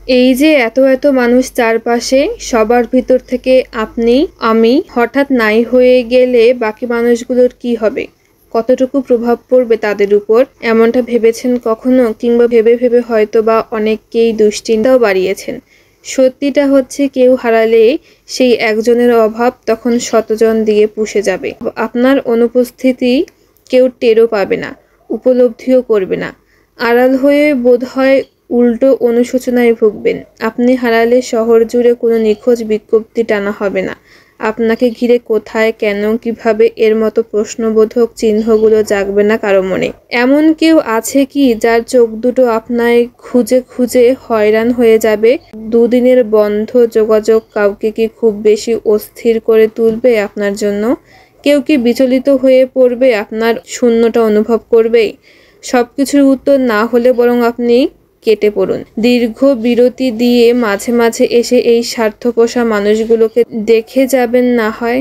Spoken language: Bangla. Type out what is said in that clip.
এই যে এত এত মানুষ চারপাশে, সবার ভিতর থেকে আপনি আমি হঠাৎ নাই হয়ে গেলে বাকি মানুষগুলোর কি হবে? কতটুকু প্রভাব পড়বে তাদের উপর? এমনটা ভেবেছেন কখনো? কিংবা ভেবে ভেবে হয়তো বা অনেককেই দুশ্চিন্তাও বাড়িয়েছেন। সত্যিটা হচ্ছে কেউ হারালে সেই একজনের অভাব তখন শতজন দিয়ে পুষে যাবে। আপনার অনুপস্থিতি কেউ টেরও পাবে না, উপলব্ধিও করবে না। আড়াল হয়ে বোধহয় উল্টো অনুশোচনায় ভুগবেন। আপনি হারালে শহর জুড়ে কোনো নিখোঁজ বিজ্ঞপ্তি টানা হবে না। আপনাকে ঘিরে কোথায়, কেন, কিভাবে এর মতো প্রশ্নবোধক চিহ্নগুলো জাগবে না কারো মনে। এমন কেউ আছে কি যার চোখ দুটো আপনায় খুঁজে খুঁজে হয়রান হয়ে যাবে? দুদিনের বন্ধ যোগাযোগ কাউকে কি খুব বেশি অস্থির করে তুলবে আপনার জন্য? কেউ কি বিচলিত হয়ে পড়বে, আপনার শূন্যতা অনুভব করবে? সবকিছুর উত্তর না হলে বরং আপনি কেটে পড়ুন। দীর্ঘ বিরতি দিয়ে মাঝে মাঝে এসে এই স্বার্থপোষা মানুষগুলোকে দেখে যাবেন না হয়।